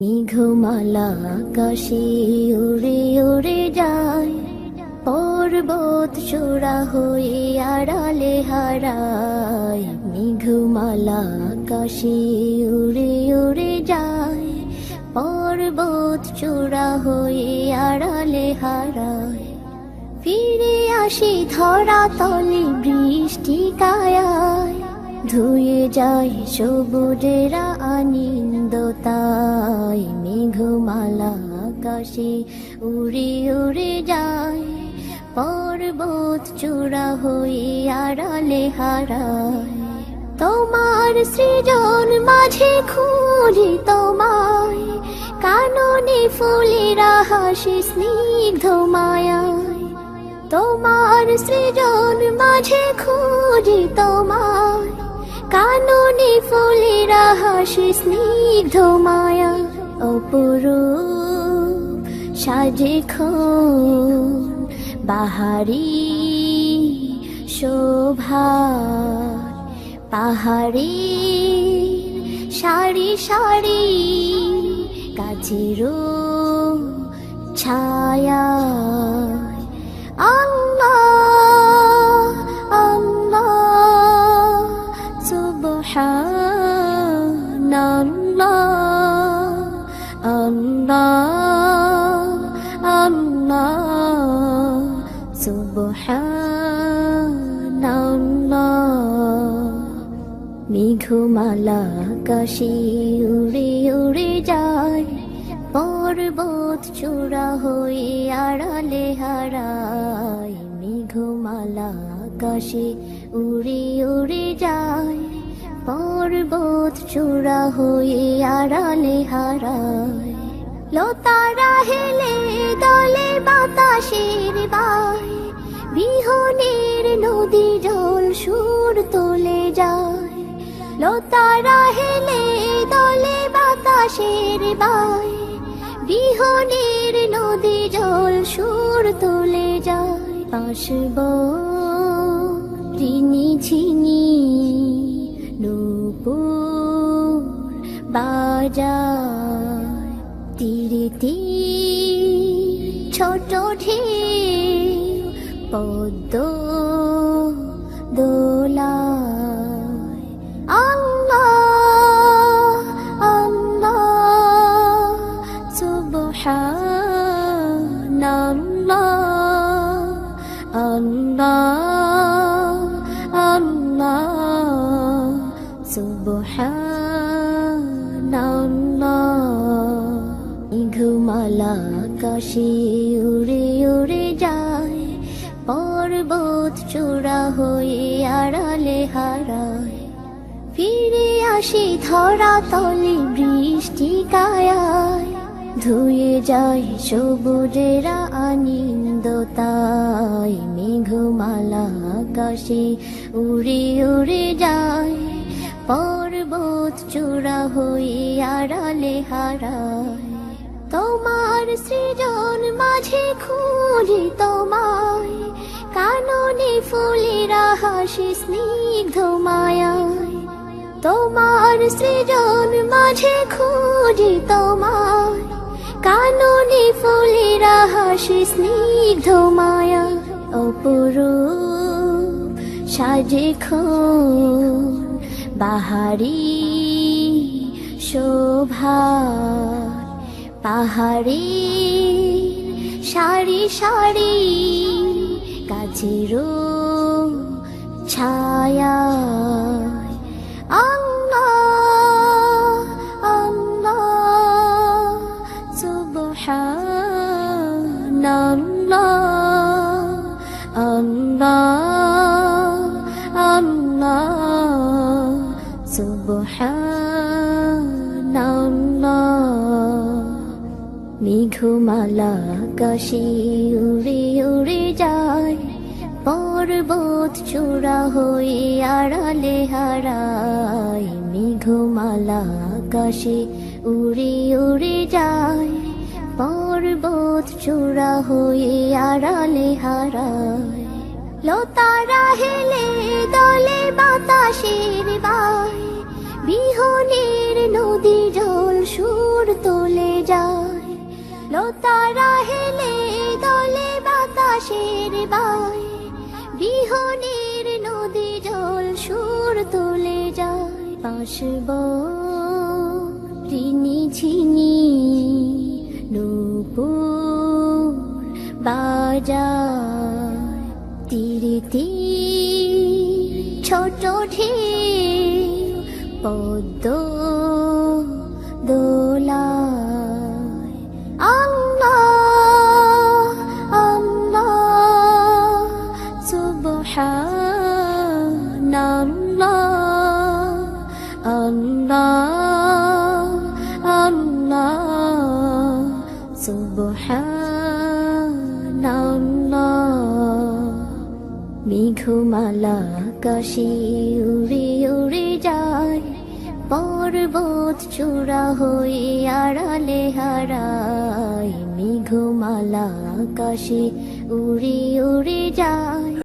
মেঘমালা আকাশে উড়ে উড়ে যায়, পর্বত চূড়া হয়ে আড়ালে হারায়। মেঘমালা আকাশে উড়ে উড়ে যায়, পর্বত চূড়া হয়ে আড়ালে হারায়। ফিরে আসি ধরা তলে বৃষ্টি কায়ায়, ধুয়ে যায় সবুজেরা আনন্দতায়। মেঘমালা আকাশে উড়ে উড়ে যায়, পর্বত চূড়া হয়ে আড়ালে হারায়। তোমার সৃজন মাঝে খুঁজি তোমায়, কাননে ফুলেরা হাসি স্নিগ্ধ মায়ায়। তোমার সৃজন মাঝে খুঁজি তোমায়, কাননে ফুলেরা হাসি স্নিগ্ধ মায়া। অপরূপ সাজে বাহারি শোভা, পাহাড়ি সারি সারি গাছেরও ছায়া। আল্লাহ আল্লাহ সুবহানাল্লাহ, আল্লাহ আল্লাহ সুবহানাল্লাহ। মেঘমালা আকাশে উড়ে উড়ে যায়, পর্বত চূড়া হয়ে আড়ালে হারায়। মেঘমালা আকাশে উড়ে উড়ে যায়, পর্বত চূড়া হয়ে আড়ালে হারায়। লতারা হেলে দলে বাতাসের বায়, বিহনের নদী জল সুর তোলে যায়। লতারা হেলে দলে বাতাসের বায়, বিহনের নদী জল সুর তোলে যায়। আসব রিনি ঝিনি নূপুর বাজায়, তীরে তীর ছোট ঢেউ পদ্ম দোলায়। আল্লাহ আল্লাহ সুবহানাল্লাহ, আল্লাহ আল্লাহ সুবহানাল্লাহ। মেঘমালা আকাশে উড়ে উড়ে যায়, পর্বত চূড়া হয়ে আড়ালে হারায়। ফিরে আসি ধরা তলে বৃষ্টি কায়ায়, ধুয়ে যায় সবুজেরা আনন্দতায়। মেঘমালা আকাশে উড়ে উড়ে যায়, পর্বত চূড়া হয়ে আড়ালে হারায়। তোমার সৃজন মাঝে খুঁজি তোমায়, কাননে ফুলেরা হাসি স্নিগ্ধ মায়ায়। তোমার সৃজন মাঝে খুঁজি তোমায়, কাননে ফুলেরা হাসি স্নিগ্ধ মায়া। অপরূপ সাজে বাহারি শোভা, পাহাড়ি সারি সারি গাছেরও ছায়া। আল্লাহ আল্লাহ সুবহানাল্লাহ, আল্লাহ আল্লাহ সুবহানাল্লাহ। মেঘমালা আকাশে উড়ে উড়ে যায়, পর্বত চূড়া হয়ে আড়ালে হারায়। মেঘমালা আকাশে উড়ে উড়ে যায়, পর্বত চূড়া হয়ে আড়ালে হারায়। লতারা হেলে দলে বাতাসের বায়, বিহনের নদী জল সুর তোলে বাই বিহনের নদী জল সুর তুলে যায় বাঁশব ঋণী ঝিনি নূপুর বাজায় তীরে তীর ছোট ঢেউ পদ্ম দোলায় আল্লাহ আল্লাহ সুবহানাল্লাহ আল্লাহ আল্লাহ সুবহানাল্লাহ মেঘমালা আকাশে উড়ে উড়ে যায় পর্বত চূড়া হয়ে আড়ালে হারায় মেঘমালা আকাশে উড়ে উড়ে যায়।